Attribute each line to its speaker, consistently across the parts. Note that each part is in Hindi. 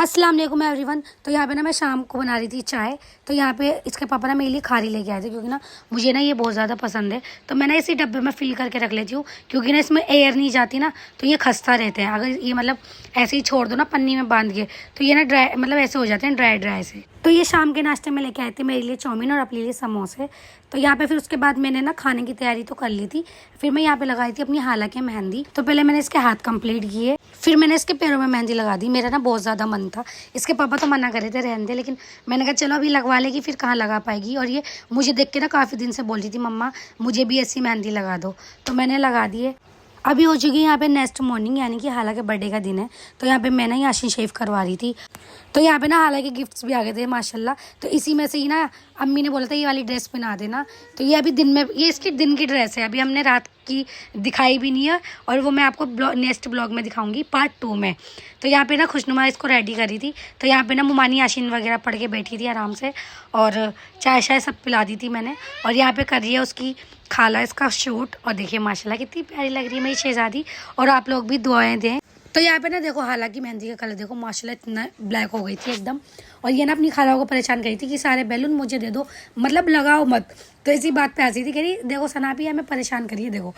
Speaker 1: अस्सलाम वालेकुम एवरीवन। तो यहाँ पे ना मैं शाम को बना रही थी चाय। तो यहाँ पे इसके पापा ना मेरे लिए खारी लेके आए थे, क्योंकि ना मुझे ना ये बहुत ज़्यादा पसंद है। तो मैं ना इसी डब्बे में फिल करके रख लेती हूँ, क्योंकि ना इसमें एयर नहीं जाती ना, तो ये खस्ता रहते हैं। अगर ये मतलब ऐसे ही छोड़ दो ना पन्नी में बांध के, तो ये ना ड्राई मतलब ऐसे हो जाते हैं ड्राई ड्राई से। तो ये शाम के नाश्ते में लेके आए थे मेरे लिए चाउमीन और अपने लिए समोसे। तो यहाँ पे फिर उसके बाद मैंने ना खाने की तैयारी तो कर ली थी। फिर मैं यहाँ पे लगाई थी अपनी हाला के मेहंदी। तो पहले मैंने इसके हाथ कंप्लीट किए, फिर मैंने इसके पैरों में मेहंदी लगा दी। मेरा ना बहुत ज़्यादा मन था, इसके पापा तो मना कर रहे थे रहने दे, लेकिन मैंने कहा चलो अभी लगवा लेगी, फिर कहाँ लगा पाएगी। और ये मुझे देख के ना काफ़ी दिन से बोल रही थी मम्मा मुझे भी ऐसी मेहंदी लगा दो, तो मैंने लगा दिए। अभी हो चुकी है यहाँ पे नेक्स्ट मॉर्निंग, यानी कि हालांकि बर्थडे का दिन है। तो यहाँ पे मैं ना याशीन शेव करवा रही थी। तो यहाँ पे ना हालांकि गिफ्ट्स भी आ गए थे माशाल्लाह। तो इसी में से ही ना अम्मी ने बोला था ये वाली ड्रेस पहना देना। तो ये अभी दिन में, ये इसकी दिन की ड्रेस है, अभी हमने रात की दिखाई भी नहीं है, और वो मैं आपको नेक्स्ट ब्लॉग में दिखाऊंगी पार्ट 2 में। तो यहाँ पे ना खुशनुमा इसको रेडी करी थी। तो यहाँ पे ना मुमानी याशीन वगैरह पढ़ के बैठी थी आराम से, और चाय शाय सब पिला दी थी मैंने। और यहाँ पे कर रही है उसकी खाला इसका शूट, और देखिए माशाल्लाह कितनी प्यारी लग रही है मेरी शहजादी। और आप लोग भी दुआएं दें। तो यहाँ पे ना देखो हालांकि मेहंदी का कलर देखो माशाल्लाह इतना ब्लैक हो गई थी एकदम। और ये ना अपनी खाला को परेशान करी थी कि सारे बैलून मुझे दे दो, मतलब लगाओ मत। तो इसी बात पे हंसी थी, कह रही देखो सना भी हमें परेशान करिए, देखो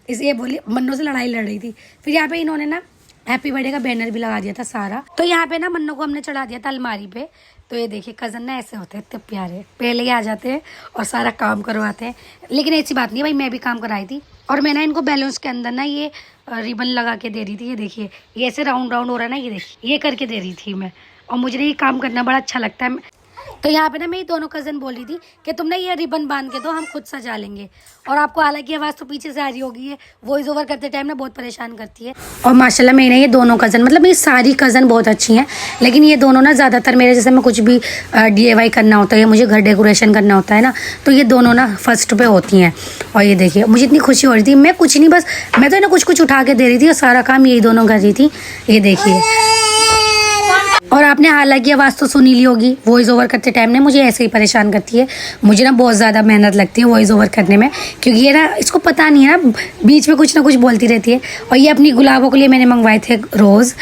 Speaker 1: इसे बोली मन्नों से लड़ाई लड़ रही थी। फिर यहाँ पे इन्होंने ना हैप्पी बर्थडे का बैनर भी लगा दिया था सारा। तो यहाँ पे ना मन्नों को हमने चढ़ा दिया था अलमारी पे। तो ये देखिए कज़न ना ऐसे होते हैं इतने प्यारे, पहले ही आ जाते हैं और सारा काम करवाते हैं। लेकिन ऐसी बात नहीं है भाई, मैं भी काम कराई थी। और मैं ना इनको बैलून्स के अंदर ना ये रिबन लगा के दे रही थी। ये देखिए ये ऐसे राउंड राउंड हो रहा है ना, ये देखिए ये करके दे रही थी मैं। और मुझे ये काम करना बड़ा अच्छा लगता है। तो यहाँ पे ना मेरी दोनों कज़न बोली थी कि तुम ना ये रिबन बांध के दो, हम खुद सजा लेंगे। और आपको हालांकि आवाज़ तो पीछे से आ रही होगी, है वॉइस ओवर करते टाइम ना बहुत परेशान करती है। और माशाल्लाह मेरे ये दोनों कज़न, मतलब मेरी सारी कज़न बहुत अच्छी हैं, लेकिन ये दोनों ना ज़्यादातर मेरे जैसे मैं कुछ भी DIY करना होता है, मुझे घर डेकोरेशन करना होता है ना, तो ये दोनों ना फर्स्ट पे होती हैं। और ये देखिए मुझे इतनी खुशी हो रही थी, मैं कुछ नहीं, बस मैं तो ना कुछ कुछ उठा के दे रही थी और सारा काम यही दोनों कर रही थी। ये देखिए, और आपने हालांकि आवाज़ तो सुनी ली होगी, वॉइस ओवर करते टाइम ने मुझे ऐसे ही परेशान करती है। मुझे ना बहुत ज़्यादा मेहनत लगती है वॉइस ओवर करने में, क्योंकि ये ना इसको पता नहीं है ना, बीच में कुछ ना कुछ बोलती रहती है। और ये अपनी गुलाबों के लिए मैंने मंगवाए थे रोज़,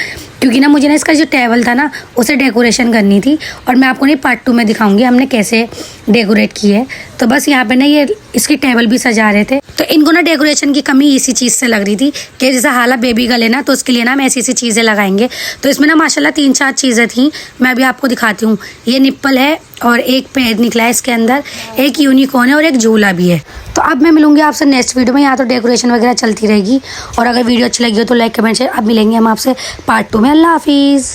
Speaker 1: क्योंकि ना मुझे ना इसका जो टेबल था ना उसे डेकोरेशन करनी थी। और मैं आपको नहीं पार्ट 2 में दिखाऊंगी हमने कैसे डेकोरेट की है। तो बस यहाँ पे ना ये इसकी टेबल भी सजा रहे थे। तो इनको ना डेकोरेशन की कमी इसी चीज़ से लग रही थी कि जैसे हाला बेबी गले ना, तो उसके लिए ना हम ऐसी ऐसी चीज़ें लगाएंगे। तो इसमें ना माशाल्लाह 3-4 चीज़ें थी, मैं अभी आपको दिखाती हूँ। ये निप्पल है, और एक पैर निकला है इसके अंदर, एक यूनिकॉर्न है, और एक झूला भी है। तो अब मैं मिलूंगी आपसे नेक्स्ट वीडियो में। यहाँ तो डेकोरेशन वगैरह चलती रहेगी, और अगर वीडियो अच्छी लगी हो तो लाइक कमेंट शेयर। अब मिलेंगे हम आपसे पार्ट 2 में। अल्लाह हाफिज़।